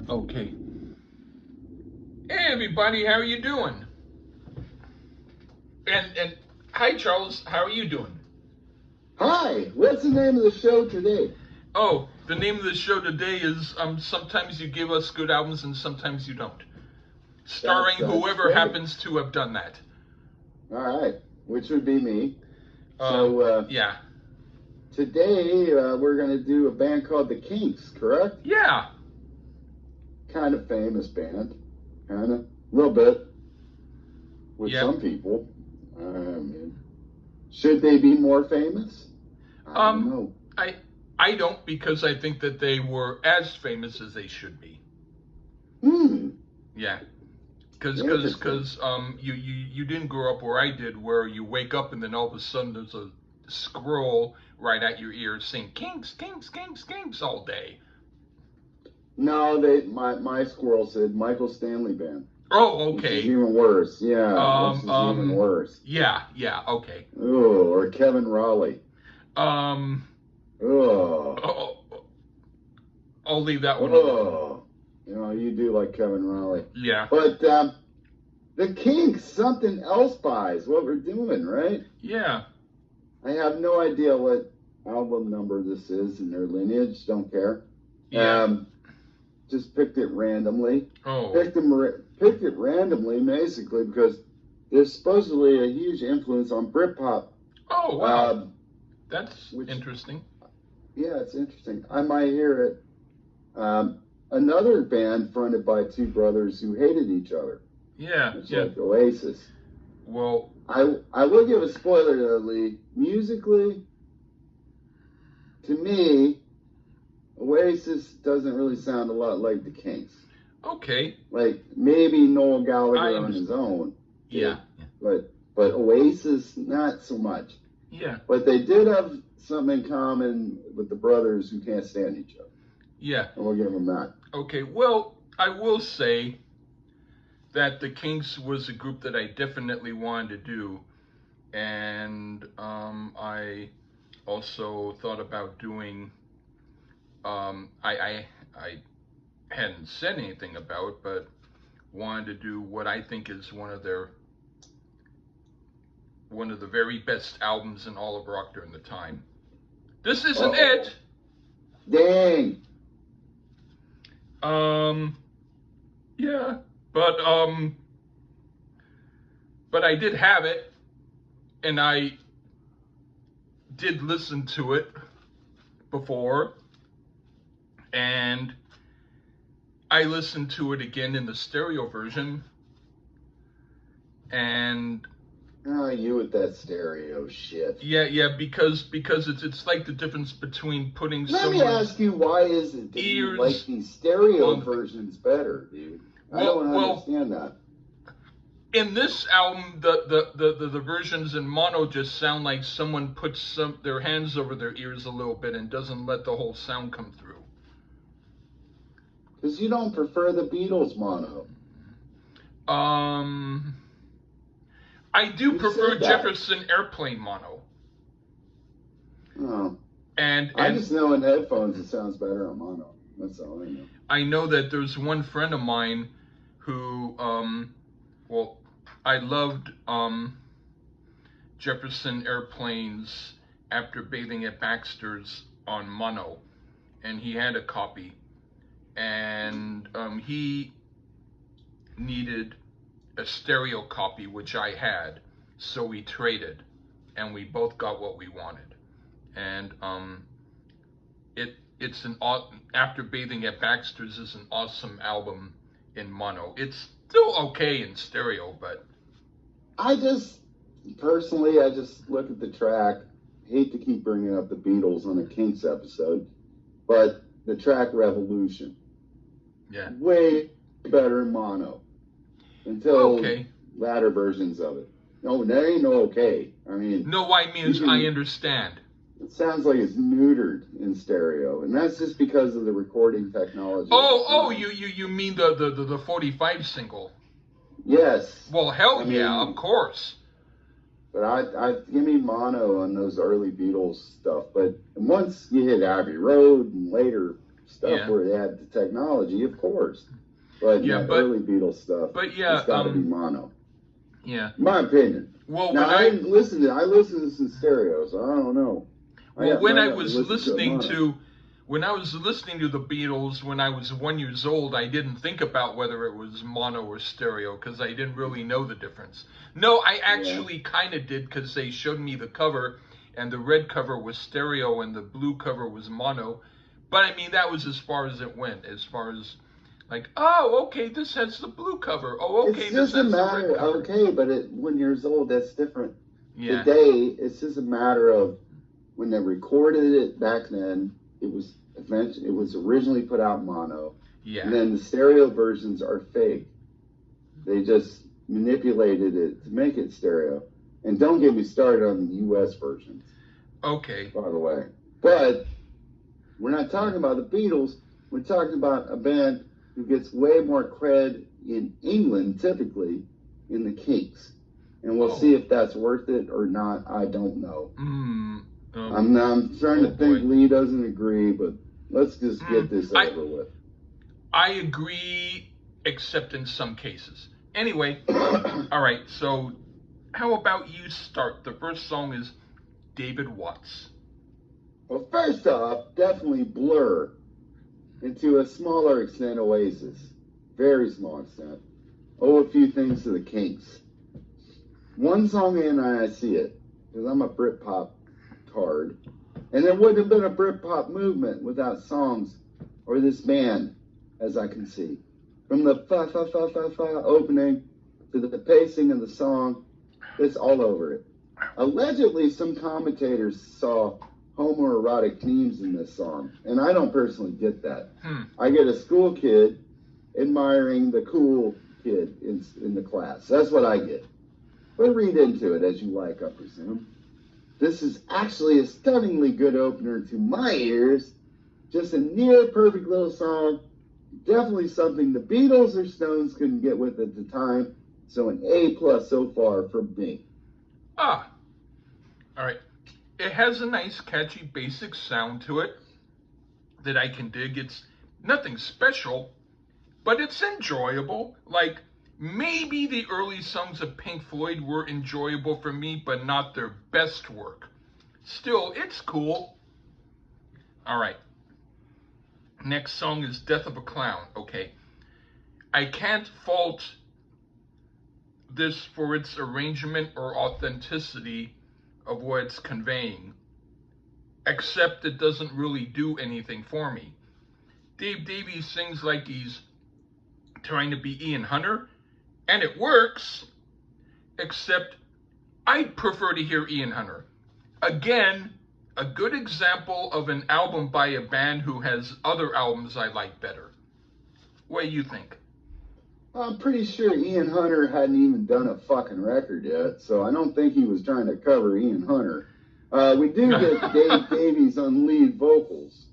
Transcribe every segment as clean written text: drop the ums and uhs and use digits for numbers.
Okay. Hey everybody, how are you doing? And hi Charles, how are you doing? Hi, what's the name of the show today? Oh, the name of the show today is sometimes you give us good albums and sometimes you don't. Starring That's whoever great. happens to have done that. All right, which would be me. Um So yeah. today we're going to do a band called the Kinks, correct? Yeah. Kind of famous band, kind of, a little bit with Yep. some people. I mean, should they be more famous? I don't Um know. I I don't because I think that they were as famous as they should be. Hmm, Yeah. Cause, cause, interesting. cause, you didn't grow up where I did, where you wake up and then all of a sudden there's a scroll right at your ear saying "Kinks, Kinks, Kinks, Kinks" all day. No, my squirrel said Michael Stanley Band, Oh, which is okay. even worse. Yeah, which Um, is even um, worse. yeah, okay. Oh, or Kevin Raleigh. Um, Oh. oh, I'll leave that one alone. Oh, you do like Kevin Raleigh. Yeah, But the Kinks, something else buys what we're doing, right? yeah, I have no idea what album number this is in their lineage. Don't care. yeah. Um, just picked it randomly. Oh, Picked it randomly, basically, because there's supposedly a huge influence on Britpop, oh, wow. um, That's which, interesting. yeah, it's interesting. I might hear it. Another band fronted by two brothers who hated each other. Yeah, It's yeah. like Oasis. Well, I will give a spoiler though, Lee. Musically, to me, Oasis doesn't really sound a lot like the Kinks. okay. Like maybe Noel I Gallagher on his understand. own Yeah, did, but Oasis not so much. yeah, But they did have something in common with the brothers who can't stand each other, yeah. and we'll give them that. Okay. Well, I will say that the Kinks was a group that I definitely wanted to do, and I also thought about doing. I hadn't said anything about, but wanted to do what I think is one of the very best albums in all of rock during the time. This Uh isn't oh, it. dang! Um, yeah, but but I did have it, and I did listen to it before, and I listened to it again in the stereo version, and Oh, you with that stereo shit. yeah, because it's like the difference between putting Let me ask someone's you, why is it that you like ears these stereo on the versions better, dude? I well don't well understand that. in this album the versions in mono just sound like someone puts their hands over their ears a little bit and doesn't let the whole sound come through. Because you don't prefer the Beatles mono. Um, I do You prefer said that. Jefferson Airplane mono, Oh, I and just know in headphones it sounds better on mono. That's all I know. I know that there's one friend of mine who well, I loved Jefferson Airplanes After Bathing at Baxter's on mono, and he had a copy, and he needed a stereo copy, which I had, so we traded, and we both got what we wanted. And it's an After Bathing at Baxter's is an awesome album in mono. It's still okay in stereo, but I just, personally, I just look at the track. Hate to keep bringing up the Beatles on a Kinks episode, but the track Revolution, yeah, way better in mono until okay. latter versions of it. No, there ain't no okay. I mean, No, I you means I can. understand. It sounds like it's neutered in stereo, and that's just because of the recording technology of the Oh, time. you mean the 45 single? Yes, Well, I hell yeah, of mean, course. but I give me mono on those early Beatles stuff. But once you hit Abbey Road and later, stuff Yeah. where they had the technology, of course. But Yeah, that early Beatles stuff, yeah, it's got to be mono. Yeah. My opinion. Well, Now, I listened to this in stereo, so I don't know. Well, when I might have was listened to it listening mono. to when I was listening to the Beatles when I was 1 year old, I didn't think about whether it was mono or stereo because I didn't really know the difference. No, I actually kind of did because they showed me the cover, and the red cover was stereo and the blue cover was mono. But I mean, that was as far as it went. As far as like, oh, okay, this has the blue cover. Oh, okay, It's this just a has the red matter, cover. okay, but at 1 year old, that's different. Yeah. Today, it's just a matter of when they recorded it back then, it was originally put out mono. Yeah. And then the stereo versions are fake. They just manipulated it to make it stereo. And don't get me started on the US versions. Okay. By the way. But we're not talking about the Beatles. We're talking about a band who gets way more cred in England, typically, in the Kinks. And we'll see if that's worth it or not. I don't know. I'm trying to think. Lee doesn't agree, but let's just get this over with. I agree, except in some cases. Anyway, all right, so how about you start? The first song is David Watts. Well, first off, definitely Blur. And to a smaller extent, Oasis. Very small extent. Oh, a few things to the Kinks. One song in, and I see it, because I'm a Britpop card. And there wouldn't have been a Britpop movement without songs or this band, as I can see. From the fa-fa-fa-fa-fa opening to the pacing of the song, it's all over it. Allegedly, some commentators saw homoerotic themes in this song, and I don't personally get that. I get a school kid admiring the cool kid in the class. That's what I get. But read into it as you like, I presume. This is actually a stunningly good opener to my ears. Just a near perfect little song. Definitely something the Beatles or Stones couldn't get with at the time. So an A+ so far from me. All right. It has a nice, catchy, basic sound to it that I can dig. It's nothing special, but it's enjoyable. Like, maybe the early songs of Pink Floyd were enjoyable for me, but not their best work. Still, it's cool. All right. Next song is Death of a Clown. Okay. I can't fault this for its arrangement or authenticity of what it's conveying, except it doesn't really do anything for me. Dave Davies sings like he's trying to be Ian Hunter, and it works, except I'd prefer to hear Ian Hunter. Again, a good example of an album by a band who has other albums I like better. What do you think? I'm pretty sure Ian Hunter hadn't even done a fucking record yet, so I don't think he was trying to cover Ian Hunter. We do get Dave Davies on lead vocals,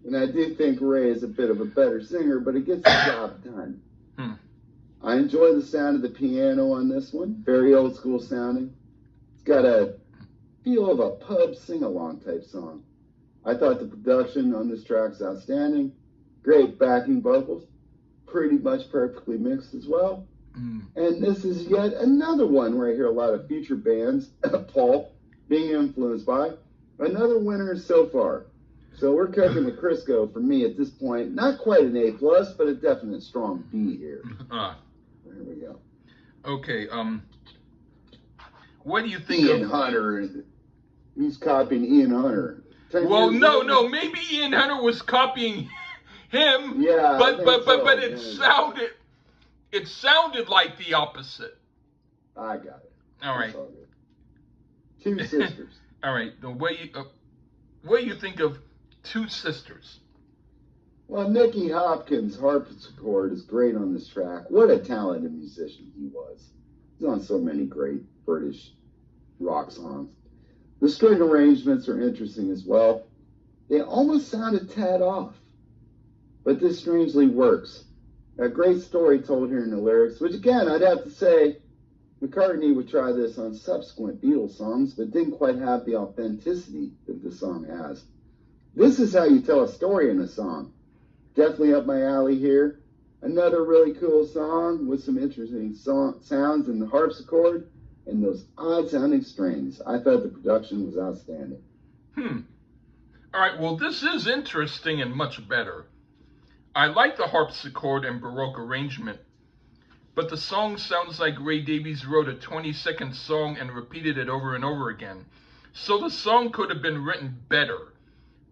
and I do think Ray is a bit of a better singer, but it gets the job done. I enjoy the sound of the piano on this one, very old school sounding. It's got a feel of a pub sing-along type song. I thought the production on this track is outstanding. Great backing vocals. Pretty much perfectly mixed as well. And this is yet another one where I hear a lot of future bands, Paul, being influenced by. Another winner so far. So we're cooking the Crisco for me at this point. Not quite an A+, but a definite strong B here. There we go. Okay, what do you think Ian Hunter? Who's copying Ian Hunter? Well, no, maybe Ian Hunter was copying him. Yeah, but it sounded like the opposite. I got it. All right. Two Sisters. All right. What do you think of Two Sisters? Well, Nicky Hopkins' harpsichord is great on this track. What a talented musician he was. He's on so many great British rock songs. The string arrangements are interesting as well. They almost sound a tad off, but this strangely works. A great story told here in the lyrics, which again, I'd have to say, McCartney would try this on subsequent Beatles songs, but didn't quite have the authenticity that the song has. This is how you tell a story in a song. Definitely up my alley here. Another really cool song with some interesting sounds in the harpsichord and those odd sounding strings. I thought the production was outstanding. Hmm. All right, well, this is interesting and much better. I like the harpsichord and Baroque arrangement, but the song sounds like Ray Davies wrote a 20-second song and repeated it over and over again. So the song could have been written better,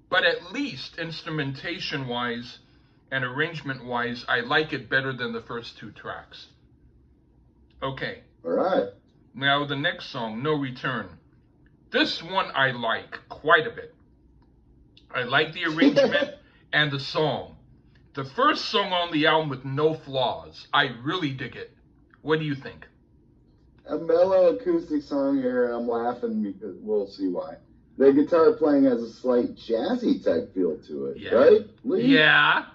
but at least instrumentation wise and arrangement wise, I like it better than the first two tracks. Okay, All right. now the next song, No Return. This one I like quite a bit. I like the arrangement and the song. The first song on the album with no flaws. I really dig it. What do you think? A mellow acoustic song here, and I'm laughing because we'll see why. The guitar playing has a slight jazzy type feel to it, Yeah. right, Lee? Yeah.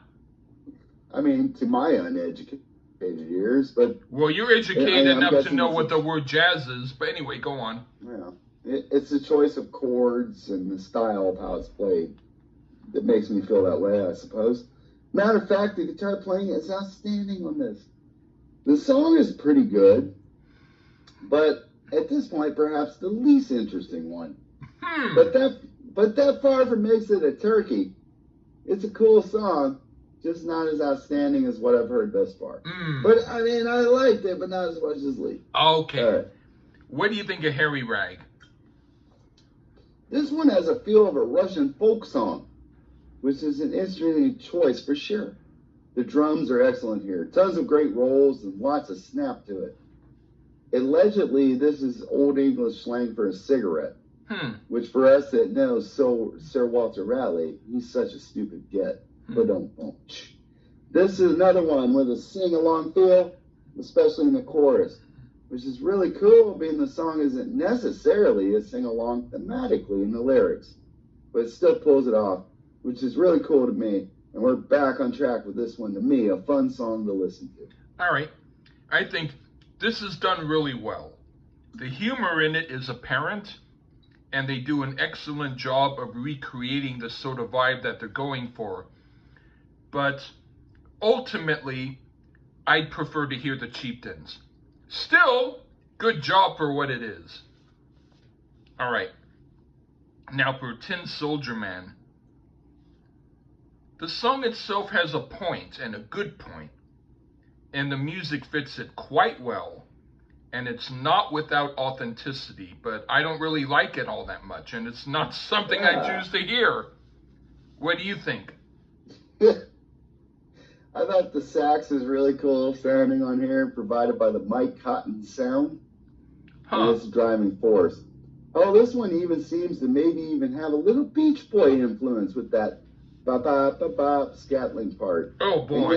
I mean, to my uneducated ears, but Well, you're educated I'm enough to guessing know it's what the word jazz is, but anyway, go on. it's the choice of chords and the style of how it's played that makes me feel that way, I suppose. Matter of fact, the guitar playing is outstanding on this. The song is pretty good, but at this point, perhaps the least interesting one. But that far from makes it a turkey. It's a cool song, just not as outstanding as what I've heard thus far. But I mean, I liked it, but not as much as Lee. Okay. All right. What do you think of Harry Rag? This one has a feel of a Russian folk song, which is an interesting choice for sure. The drums are excellent here. Tons of great rolls and lots of snap to it. Allegedly, this is Old English slang for a cigarette, which for us that know Sir Walter Raleigh, he's such a stupid git. But don't. This is another one with a sing-along feel, especially in the chorus, which is really cool, being the song isn't necessarily a sing-along thematically in the lyrics, but it still pulls it off, which is really cool to me. And we're back on track with this one. To me, a fun song to listen to. All right. I think this is done really well. The humor in it is apparent, and they do an excellent job of recreating the sort of vibe that they're going for. But ultimately, I'd prefer to hear the Chieftains. Still, good job for what it is. All right. Now for Tin Soldier Man. The song itself has a point, and a good point, and the music fits it quite well, and it's not without authenticity, but I don't really like it all that much, and it's not something I choose to hear. What do you think? I thought the sax is really cool sounding on here, provided by the Mike Cotton sound. And it's a driving force. Oh, this one even seems to maybe even have a little Beach Boy influence with that ba-ba-ba-ba scatling part. Oh boy,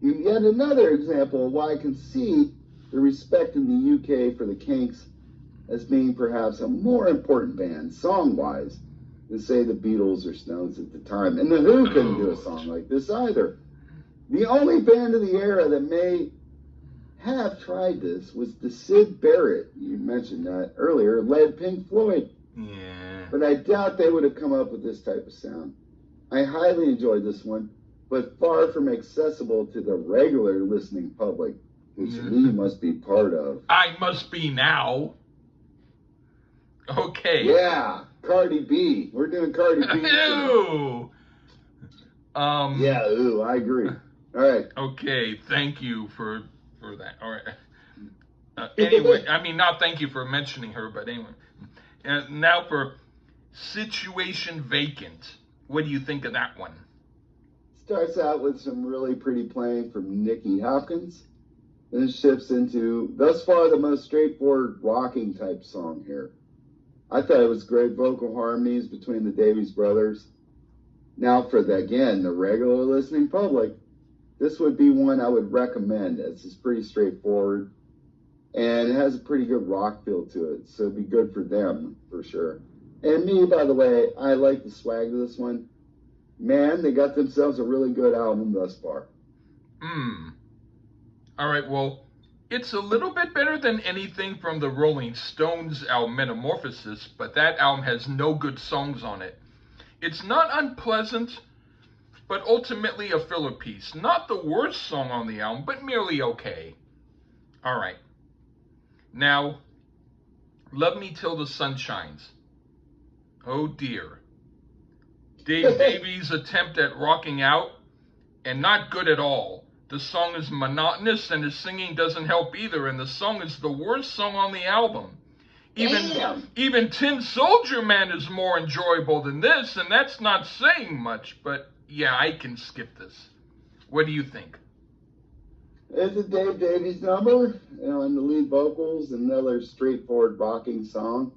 Yet another example of why I can see the respect in the UK for the Kinks as being perhaps a more important band, song-wise, than, say, the Beatles or Stones at the time. And the Who couldn't do a song like this either. The only band of the era that may have tried this was the Syd Barrett, you mentioned that earlier, led Pink Floyd. Yeah. But I doubt they would have come up with this type of sound. I highly enjoyed this one, but far from accessible to the regular listening public, which Lee must be part of. I must be now. Okay. Yeah, Cardi B. We're doing Cardi B. Ew. Yeah, ooh, I agree. All right. Okay, thank you for that. All right. Anyway, I mean, not thank you for mentioning her, but anyway. Now for Situation Vacant. What do you think of that one? Starts out with some really pretty playing from Nicky Hopkins. Then shifts into, thus far, the most straightforward rocking type song here. I thought it was great vocal harmonies between the Davies brothers. Now for the regular listening public, this would be one I would recommend, as it's pretty straightforward and it has a pretty good rock feel to it, so it'd be good for them for sure. And me, by the way, I like the swag of this one. Man, they got themselves a really good album thus far. All right, well, it's a little bit better than anything from the Rolling Stones album Metamorphosis, but that album has no good songs on it. It's not unpleasant, but ultimately a filler piece. Not the worst song on the album, but merely okay. Alright. Now, Love Me Till the Sun Shines. Oh dear. Dave Davies' attempt at rocking out, and not good at all. The song is monotonous and his singing doesn't help either, and the song is the worst song on the album. Even Tin Soldier Man is more enjoyable than this, and that's not saying much, but yeah, I can skip this. What do you think? It's a Dave Davies number, and the lead vocals, another straightforward rocking song.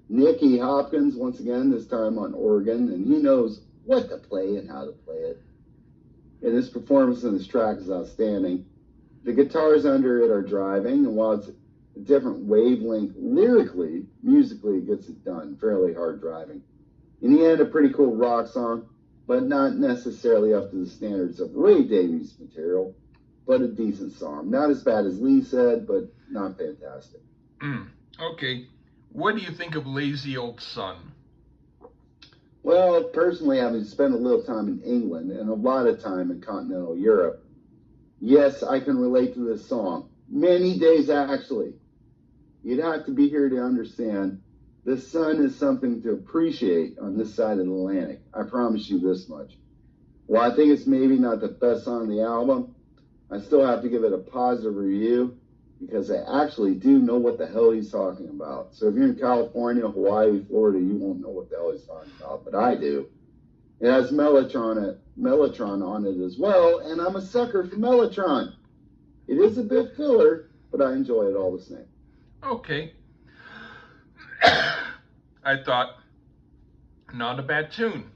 Nicky Hopkins, once again, this time on organ, and he knows what to play and how to play it. And his performance in this track is outstanding. The guitars under it are driving, and while it's a different wavelength lyrically, musically it gets it done. Fairly hard driving. In the end, a pretty cool rock song, but not necessarily up to the standards of Ray Davies material, but a decent song. Not as bad as Lee said, but not fantastic. Okay. What do you think of Lazy Old Sun? Well, personally, having spent a little time in England and a lot of time in continental Europe, yes, I can relate to this song. Many days, actually. You'd have to be here to understand the sun is something to appreciate on this side of the Atlantic. I promise you this much. While I think it's maybe not the best song on the album, I still have to give it a positive review because I actually do know what the hell he's talking about. So if you're in California, Hawaii, Florida, you won't know what the hell he's talking about, but I do. It has Mellotron on it as well, and I'm a sucker for Mellotron. It is a bit filler, but I enjoy it all the same. Okay. I thought, not a bad tune.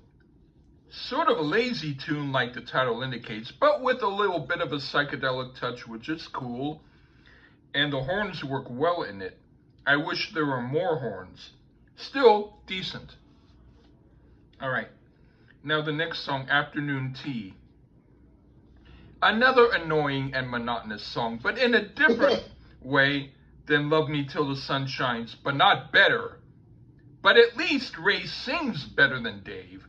Sort of a lazy tune like the title indicates, but with a little bit of a psychedelic touch, which is cool. And the horns work well in it. I wish there were more horns. Still decent. Alright. Now the next song, Afternoon Tea. Another annoying and monotonous song, but in a different way than Love Me Till the Sun Shines, but not better. But at least Ray sings better than Dave.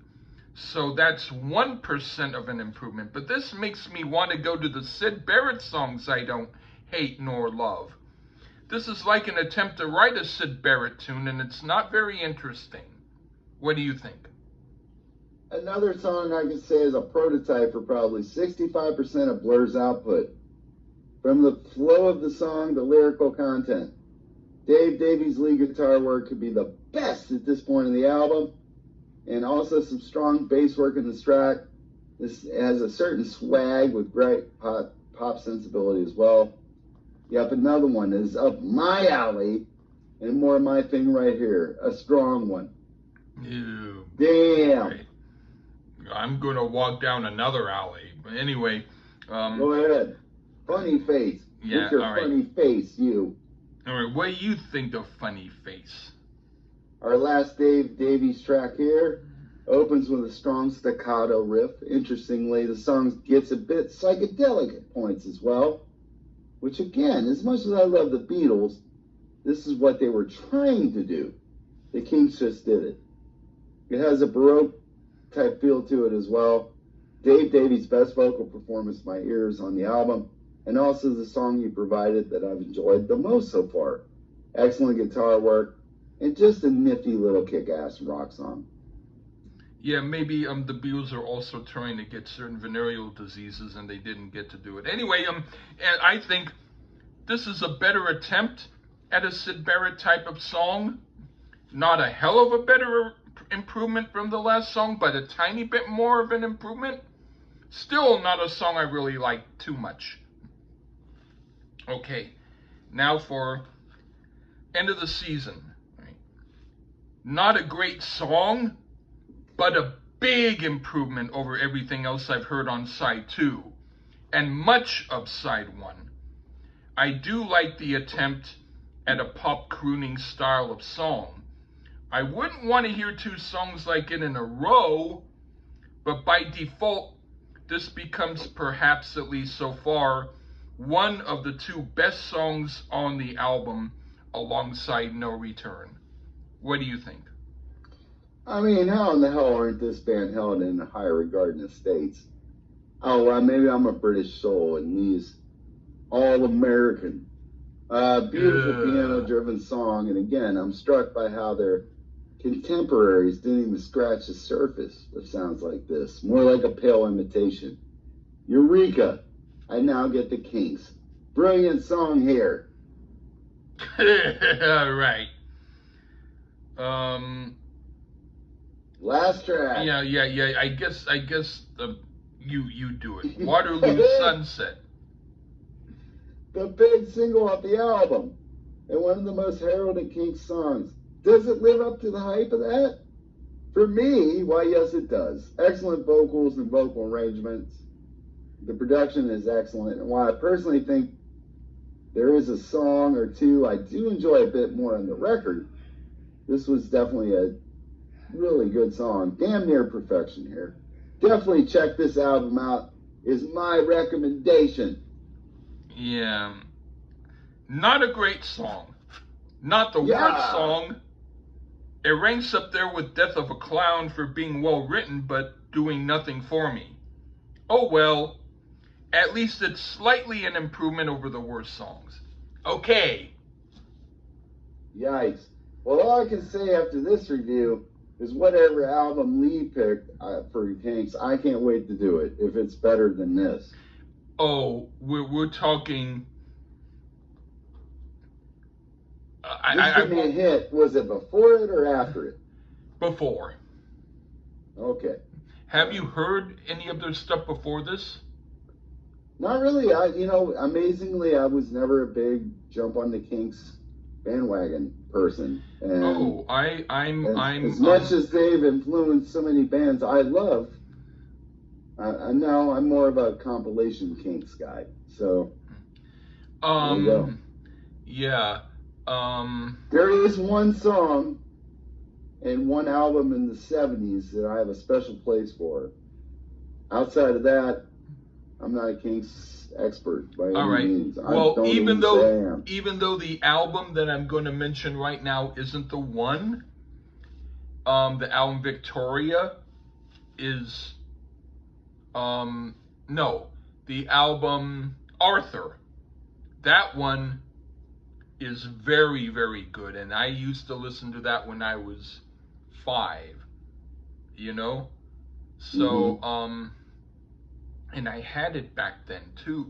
So that's 1% of an improvement. But this makes me want to go to the Syd Barrett songs I don't hate nor love. This is like an attempt to write a Syd Barrett tune, and it's not very interesting. What do you think? Another song I could say is a prototype for probably 65% of Blur's output. From the flow of the song, the lyrical content. Dave Davies' lead guitar work could be the best at this point in the album, and also some strong bass work in this track. This has a certain swag with great pop sensibility as well. Yep, another one is up my alley, and more of my thing right here. A strong one. Ew. Damn. Right. I'm going to walk down another alley. But anyway. Go ahead. Funny face. Yeah, With your all right. funny face, you. All right, what do you think of Funny Face? Our last Dave Davies track here opens with a strong staccato riff. Interestingly, the song gets a bit psychedelic at points as well, which again, as much as I love the Beatles, this is what they were trying to do. The Kinks just did it. It has a Baroque type feel to it as well. Dave Davies' best vocal performance to my ears on the album, and also the song he provided that I've enjoyed the most so far. Excellent guitar work, and just a nifty little kick-ass rock song. Yeah, maybe the Beatles are also trying to get certain venereal diseases and they didn't get to do it. Anyway, and I think this is a better attempt at a Syd Barrett type of song. Not a hell of a better improvement from the last song, but a tiny bit more of an improvement. Still not a song I really like too much. Okay, now for End of the Season. Right. Not a great song, but a big improvement over everything else I've heard on side 2, and much of side 1. I do like the attempt at a pop crooning style of song. I wouldn't want to hear 2 songs like it in a row, but by default, this becomes perhaps, at least so far, one of the 2 best songs on the album alongside No Return. What do you think? I mean, how in the hell aren't this band held in high regard in the States? Oh, well, maybe I'm a British soul and these all American. Beautiful piano Ugh. driven song. And again, I'm struck by how their contemporaries didn't even scratch the surface of sounds like this. More like a pale imitation. Eureka! I now get the Kinks. Brilliant song here. Right. Um. Last track. Yeah. I guess you do it. Waterloo Sunset. The big single off the album. And one of the most heralded Kinks songs. Does it live up to the hype of that? For me, why, yes, it does. Excellent vocals and vocal arrangements. The production is excellent. And while I personally think there is a song or two I do enjoy a bit more on the record, this was definitely a really good song. Damn near perfection here. Definitely check this album out, is my recommendation. Yeah. Not a great song. Not the worst Yeah. song. It ranks up there with Death of a Clown for being well written but doing nothing for me. Oh well, at least it's slightly an improvement over the worst songs. Okay. Yikes. Well, all I can say after this review is whatever album Lee picked for Kinks, I can't wait to do it if it's better than this. Oh, we're talking. Just give me a hint. Was it before it or after it? Before. Okay. Have you heard any of their stuff before this? Not really. Amazingly, I was never a big jump on the Kinks bandwagon person. And Oh, I'm as much as they've influenced so many bands I love, I know I'm more of a compilation Kinks guy. So there you go. Yeah. There is one song and one album in the 70s that I have a special place for. Outside of that, I'm not a Kinks expert by All any right. means. Well, even though I am. the album that I'm going to mention right now isn't the one, the album Victoria is no, the album Arthur. That one is very, very good, and I used to listen to that when I was 5. You know, so and I had it back then too,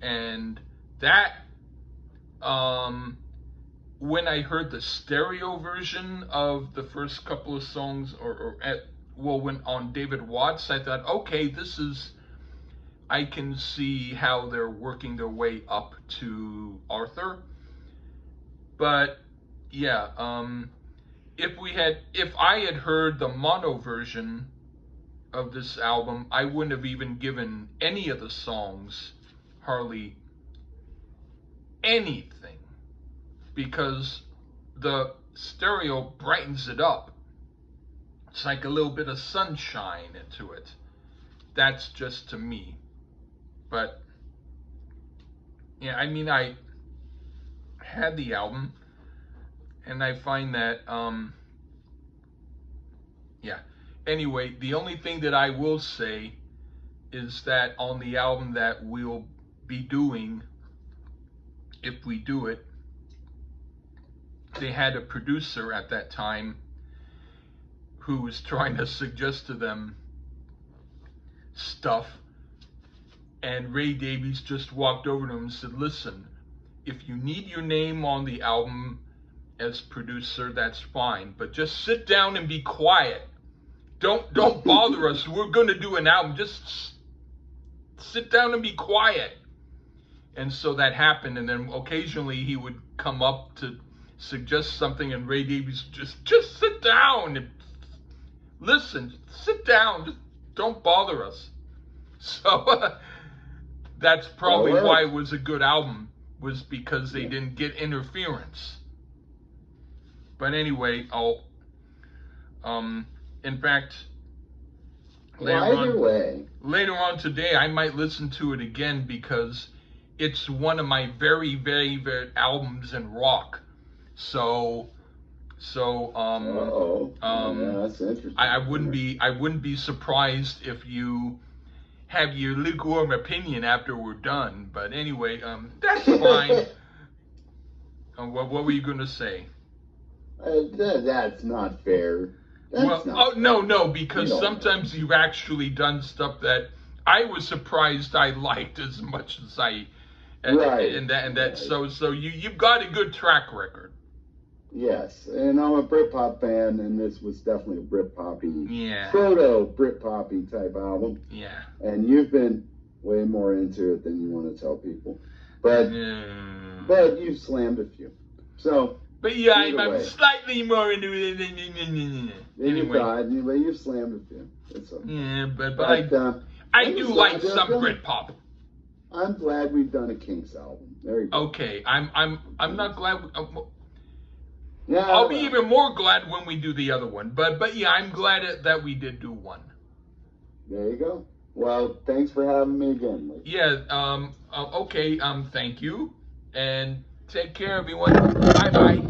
and that when I heard the stereo version of the first couple of songs, when on David Watts, I thought, okay, I can see how they're working their way up to Arthur. But yeah, if I had heard the mono version of this album, I wouldn't have even given any of the songs hardly anything, because the stereo brightens it up. It's like a little bit of sunshine into it. That's just to me. But yeah, I mean, I had the album, and I find that yeah. Anyway, the only thing that I will say is that on the album that we'll be doing, if we do it, they had a producer at that time who was trying to suggest to them stuff, and Ray Davies just walked over to him and said, listen, if you need your name on the album as producer, that's fine, but just sit down and be quiet. Don't bother us. We're going to do an album. Just sit down and be quiet. And so that happened, and then occasionally he would come up to suggest something, and Ray Davies just sit down and listen. Sit down. Just don't bother us. So that's probably why it was a good album, was because they didn't get interference. But anyway, in fact, later on today, I might listen to it again, because it's one of my very, very, very albums in rock. So So Yeah, that's interesting. I wouldn't be surprised if you have your lukewarm opinion after we're done. But anyway, that's fine. What were you gonna say? That's not fair. That's Well, not fair. no, because You don't sometimes you've actually done stuff that I was surprised I liked as much as I, Right. and that Right. so you've got a good track record. Yes, and I'm a Britpop fan, and this was definitely a Britpoppy, Yeah. proto Britpoppy type album. Yeah. And you've been way more into it than you want to tell people, but Mm. but you've slammed a few. So, but yeah, either I'm way, slightly more into it. then Anyway. you thought, but you've slammed a few. It's okay. Yeah, but But I do like some Britpop. I'm glad we've done a Kinks album. There you go. Okay, I'm not glad. Yeah, I'll be even more glad when we do the other one. But yeah, I'm glad that we did do one. There you go. Well, thanks for having me again, Lee. Yeah. Okay. Thank you, and take care, everyone. Bye bye.